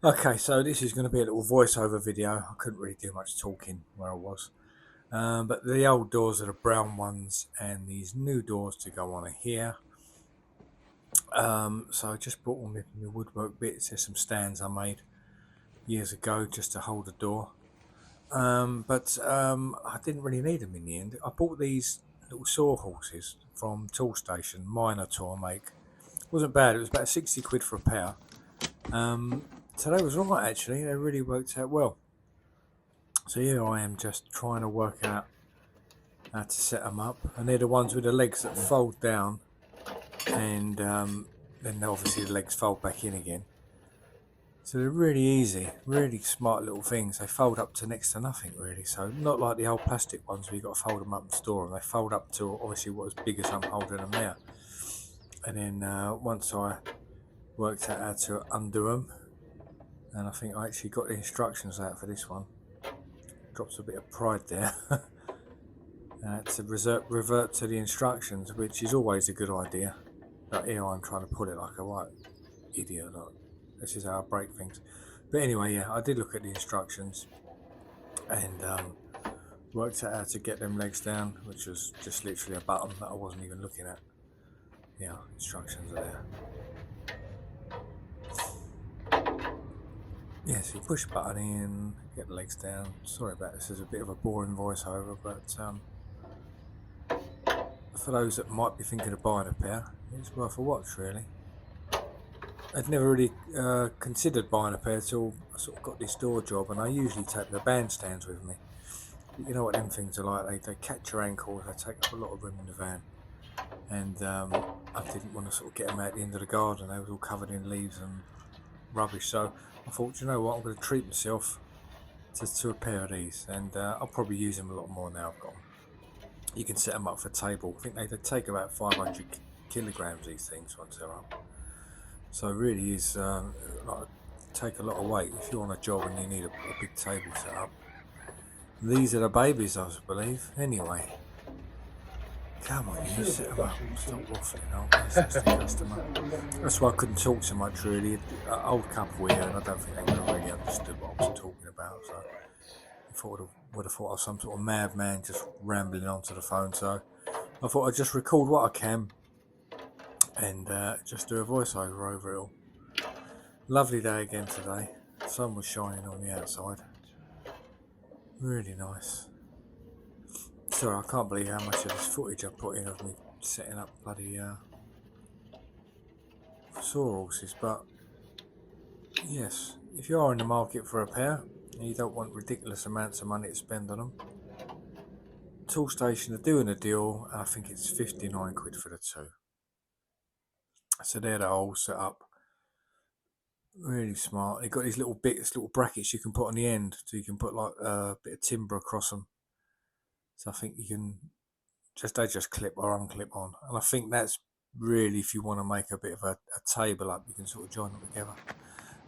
Okay, so this is going to be a little voiceover video. I couldn't really do much talking where I was. But the old doors are the brown ones, and these new doors to go on are here. So I just brought all my woodwork bits. There's some stands I made years ago just to hold the door. But I didn't really need them in the end. I bought these little sawhorses from Tool Station, minor tool make. Wasn't bad. It was about 60 quid for a pair. So they was right actually. They really worked out well. So here I am just trying to work out how to set them up, and they're the ones with the legs that fold down, and then obviously the legs fold back in again. So they're really easy, really smart little things. They fold up to next to nothing really. So not like the old plastic ones where you got to fold them up and store them. They fold up to obviously what as big as I'm holding them now. And then once I worked out how to undo them, and I think I actually got the instructions out for this one. Drops a bit of pride there. To revert to the instructions, which is always a good idea. But here I'm trying to put it like a right idiot. Like, this is how I break things. But anyway, yeah, I did look at the instructions and worked out how to get them legs down, which was just literally a button that I wasn't even looking at. Yeah, instructions are there. Yeah, so you push a button in, get the legs down. Sorry about this, is a bit of a boring voiceover, but for those that might be thinking of buying a pair, it's worth a watch really. I'd never really considered buying a pair till I sort of got this door job, and I usually take the bandstands with me. But you know what them things are like, they catch your ankles, they take up a lot of room in the van. And I didn't want to sort of get them out the end of the garden, they were all covered in leaves and rubbish. So I thought, you know what, I'm going to treat myself to a pair of these, and I'll probably use them a lot more now I've got them. You can set them up for table. I think they take about 500 kilograms, these things, once they're up. So it really is like take a lot of weight if you're on a job and you need a big table set up. These are the babies, I believe. Anyway, come on, you set them up. Stop waffling. Oh, that's the customer. That's why I couldn't talk so much really. Old couple here, and I don't think they would have really understood what I was talking about. So I would have thought I was some sort of madman just rambling onto the phone. So I thought I'd just record what I can and just do a voiceover over it all. Lovely day again today. The sun was shining on the outside. Really nice. Sorry, I can't believe how much of this footage I put in of me setting up bloody sawhorses. But yes, if you are in the market for a pair and you don't want ridiculous amounts of money to spend on them, Tool Station are doing a deal, and I think it's 59 quid for the two. So they're the whole set up. Really smart. They've got these little bits, little brackets you can put on the end, so you can put like a bit of timber across them. So I think you can they just clip or unclip on, and I think that's really if you want to make a bit of a table up, you can sort of join them together.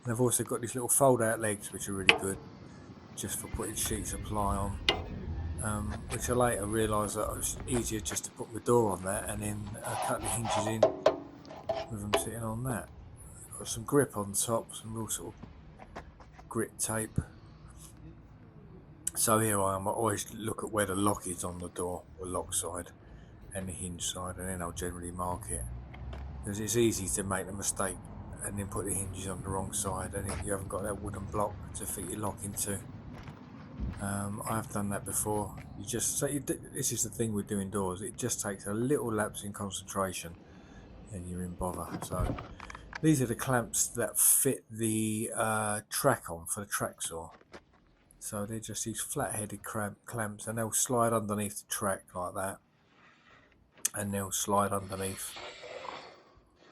And I've also got these little fold out legs which are really good just for putting sheets of ply on, which I later realised that it was easier just to put my door on that and then cut the hinges in with them sitting on that. Got some grip on top, some real sort of grit tape. So here I am. I always look at where the lock is on the door, the lock side and the hinge side, and then I'll generally mark it, because it's easy to make the mistake and then put the hinges on the wrong side, and then you haven't got that wooden block to fit your lock into. I've done that before. This is the thing with doing doors, it just takes a little lapse in concentration and you're in bother. So these are the clamps that fit the track on for the track saw. So they're just these flat-headed clamps, and they'll slide underneath the track like that, and they'll slide underneath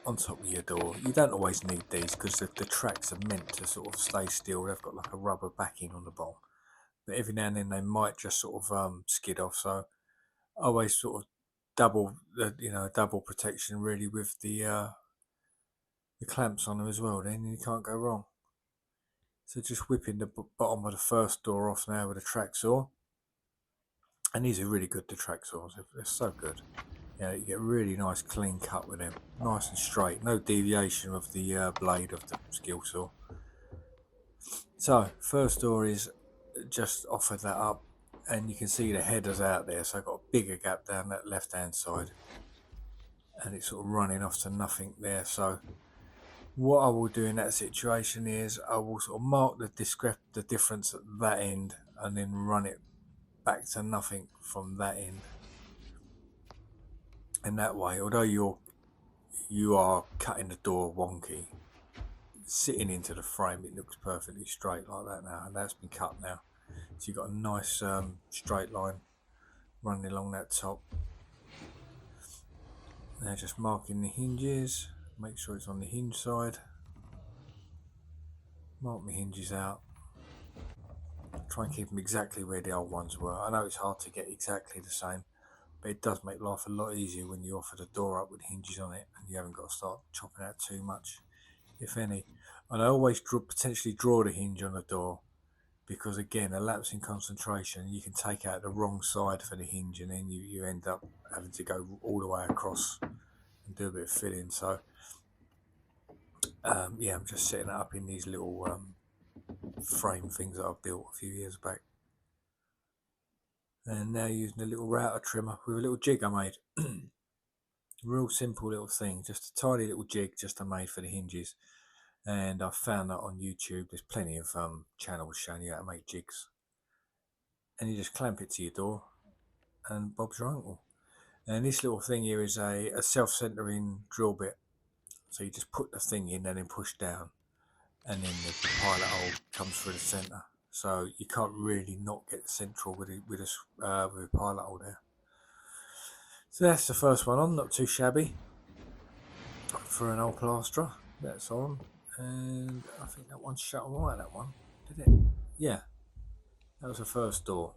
on top of your door. You don't always need these because the tracks are meant to sort of stay still. They've got like a rubber backing on the bottom, but every now and then they might just sort of skid off. So I always sort of double protection really with the clamps on them as well. Then you can't go wrong. So just whipping the bottom of the first door off now with a track saw, and these are really good. The track saws, they're so good. Yeah, you get a really nice clean cut with them, nice and straight, no deviation of the blade of the skill saw. So first door is just offered that up, and you can see the headers out there. So I've got a bigger gap down that left hand side, and it's sort of running off to nothing there. So what I will do in that situation is I will sort of mark the difference at that end, and then run it back to nothing from that end. And that way, although you are cutting the door wonky, sitting into the frame, it looks perfectly straight like that now, and that's been cut now. So you've got a nice straight line running along that top. Now just marking the hinges, make sure it's on the hinge side. Mark my hinges out. Try and keep them exactly where the old ones were. I know it's hard to get exactly the same, but it does make life a lot easier when you offer the door up with hinges on it and you haven't got to start chopping out too much, if any. And I always potentially draw the hinge on the door, because again, a lapse in concentration, you can take out the wrong side for the hinge, and then you end up having to go all the way across and do a bit of filling. So yeah, I'm just setting it up in these little frame things that I've built a few years back, and now using a little router trimmer with a little jig I made. Real simple little thing, just a tiny little jig just I made for the hinges, and I found that on YouTube. There's plenty of channels showing you how to make jigs, and you just clamp it to your door and Bob's your uncle. And this little thing here is a self-centering drill bit, so you just put the thing in and then push down, and then the pilot hole comes through the centre, so you can't really not get central with a pilot hole there. So that's the first one on, not too shabby for an old plasterer. That's on, and I think that one's shut all right, that one, did it? Yeah, that was the first door.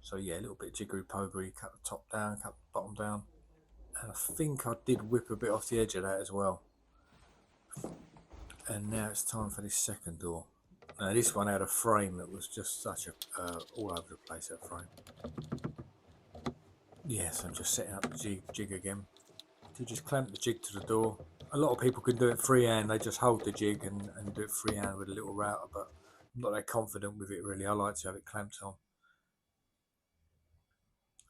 So yeah, a little bit jiggery pogery, cut the top down, cut the bottom down, and I think I did whip a bit off the edge of that as well. And now it's time for this second door. Now this one had a frame that was just such a all over the place, that frame. Yes, I'm just setting up the jig again. You just clamp the jig to the door. A lot of people can do it freehand. They just hold the jig and do it freehand with a little router, but I'm not that confident with it really. I like to have it clamped on.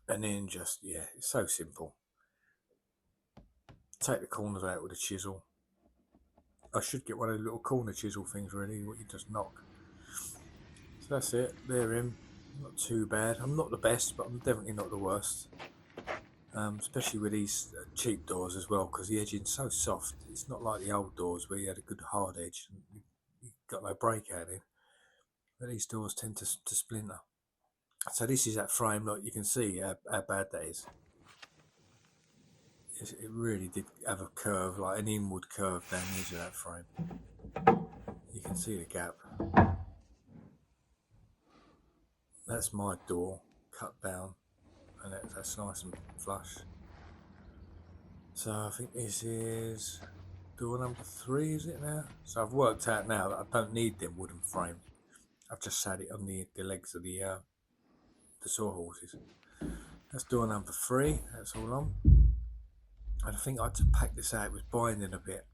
And then just, yeah, it's so simple. Take the corners out with a chisel. I should get one of the little corner chisel things really, what you just knock. So that's it, they're in. Not too bad. I'm not the best, but I'm definitely not the worst. Especially with these cheap doors as well, because the edging's so soft. It's not like the old doors where you had a good hard edge and you got no breakout in. But these doors tend to splinter. So this is that frame. Look, you can see how bad that is. It really did have a curve, like an inward curve down the edge of that frame. You can see the gap. That's my door cut down, and that's nice and flush. So I think this is door number 3, is it now? So I've worked out now that I don't need them wooden frames. I've just sat it on the legs of the sawhorses. That's door number 3. That's all on. And I think I had to pack this out. It was binding a bit,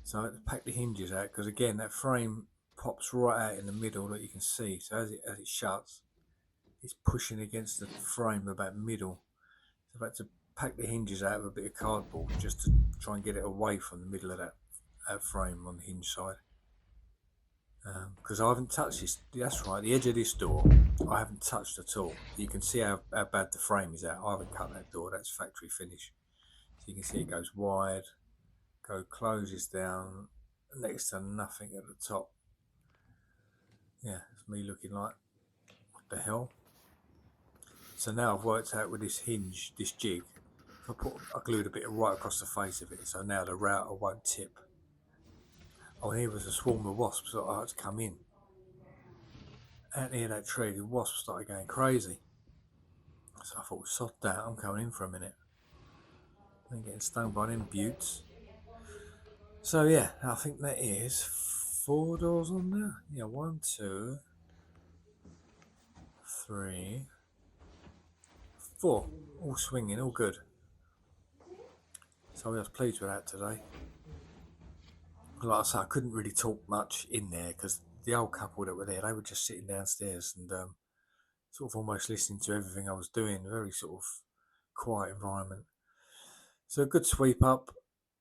so I had to pack the hinges out, because again that frame pops right out in the middle that you can see. So as it shuts, it's pushing against the frame about middle. So I've had to pack the hinges out with a bit of cardboard just to try and get it away from the middle of that frame on the hinge side. Because I haven't touched this. That's right, the edge of this door I haven't touched at all. You can see how bad the frame is out. I haven't cut that door. That's factory finish. So you can see it goes wide, closes down, next to nothing at the top. Yeah, it's me looking like, what the hell? So now I've worked out with this hinge, this jig, I glued a bit right across the face of it, so now the router won't tip. Oh, and here was a swarm of wasps that I had to come in. Out near that tree, the wasps started going crazy. So I thought, sod that, I'm coming in for a minute. I'm getting stung by them buttes. So yeah, I think that is 4 doors on there. Yeah, 1, 2, 3, 4. All swinging, all good. So I was pleased with that today. Like I said, I couldn't really talk much in there because the old couple that were there, they were just sitting downstairs and sort of almost listening to everything I was doing. Very sort of quiet environment. So a good sweep up,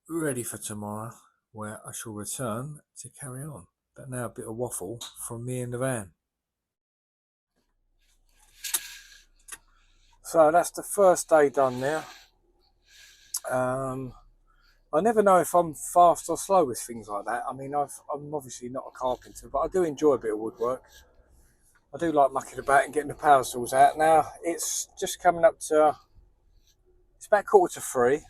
ready for tomorrow, where I shall return to carry on. But now a bit of waffle from me in the van. So that's the first day done now. I never know if I'm fast or slow with things like that. I mean, I'm obviously not a carpenter, but I do enjoy a bit of woodwork. I do like mucking about and getting the power tools out. Now, it's just coming up to, it's about 2:45.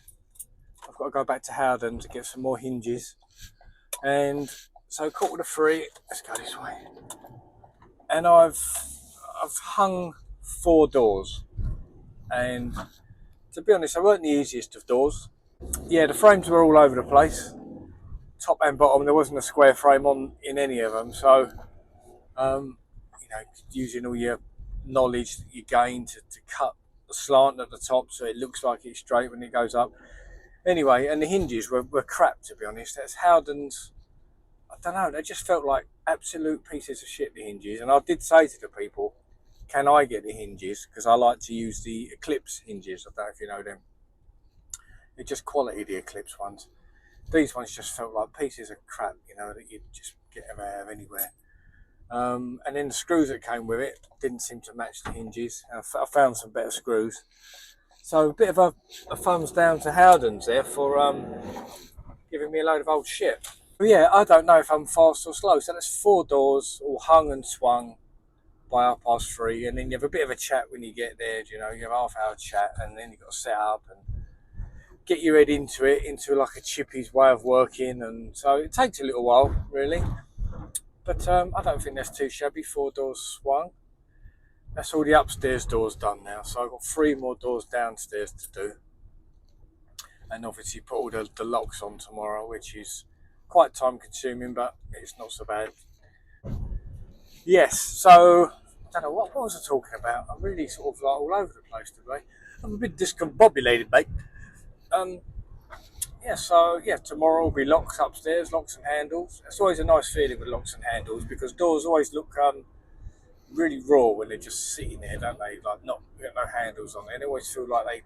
I've got to go back to Howden to get some more hinges. And so 2:45, let's go this way. And I've hung 4 doors. And to be honest, they weren't the easiest of doors. Yeah, the frames were all over the place, top and bottom. There wasn't a square frame on in any of them. So, you know, using all your knowledge that you gain to cut the slant at the top so it looks like it's straight when it goes up. Anyway, and the hinges were crap, to be honest. That's Howden's. I don't know, they just felt like absolute pieces of shit, the hinges. And I did say to the people, can I get the hinges? Because I like to use the Eclipse hinges. I don't know if you know them. They're just quality, the Eclipse ones. These ones just felt like pieces of crap, you know, that you'd just get them out of anywhere. And then the screws that came with it didn't seem to match the hinges. I found some better screws. So a bit of a thumbs down to Howden's there for giving me a load of old shit. But yeah, I don't know if I'm fast or slow. So that's 4 doors, all hung and swung by 3:30, and then you have a bit of a chat when you get there. You know, you have a half-hour chat, and then you've got to set up and get your head into it, into like a chippy's way of working, and so it takes a little while, really. But I don't think that's too shabby. 4 doors swung. That's all the upstairs doors done now. So I've got 3 more doors downstairs to do, and obviously put all the locks on tomorrow, which is quite time consuming, but it's not so bad. Yes, so I don't know what was I talking about. I'm really sort of like all over the place today. I'm a bit discombobulated, mate. Yeah, so yeah, tomorrow will be locks upstairs, locks and handles. It's always a nice feeling with locks and handles because doors always look really raw when they're just sitting there, don't they? Like not got no handles on it. They always feel like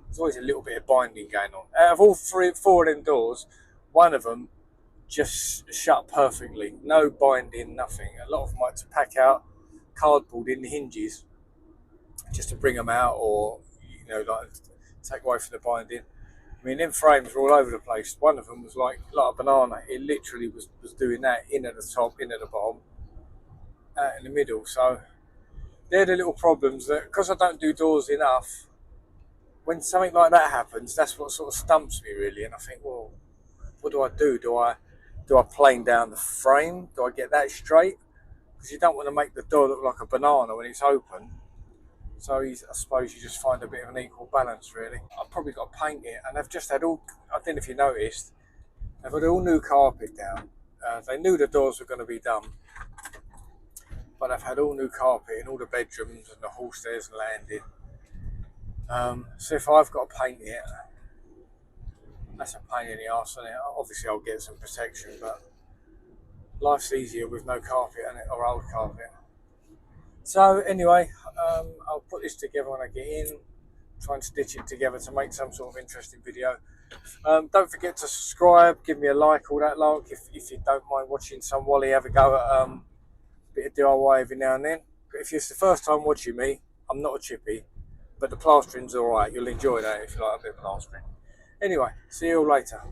there's always a little bit of binding going on. Out of all 4 of them doors, one of them just shut perfectly, no binding, nothing. A lot of them like to pack out cardboard in the hinges just to bring them out, or you know, like take away from the binding. I mean, them frames were all over the place. One of them was like a banana. It literally was doing that, in at the top, in at the bottom, out in the middle. So they're the little problems that, because I don't do doors enough, when something like that happens, that's what sort of stumps me really. And I think, well, what do I do? Do I plane down the frame? Do I get that straight? Because you don't want to make the door look like a banana when it's open. So I suppose you just find a bit of an equal balance, really. I've probably got to paint it, and they've just had all, I don't know if you noticed, they've had all new carpet down. They knew the doors were going to be done, but they've had all new carpet in all the bedrooms and the hall stairs and landing. So if I've got to paint it, that's a pain in the arse, isn't it? Obviously I'll get some protection, but life's easier with no carpet in it, or old carpet. So anyway, I'll put this together when I get in, try and stitch it together to make some sort of interesting video. Don't forget to subscribe, give me a like, all that lark. If you don't mind watching some Wally have a go at a bit of DIY every now and then. But if it's the first time watching me, I'm not a chippy, but the plastering's alright. You'll enjoy that if you like a bit of plastering. Anyway, see you all later.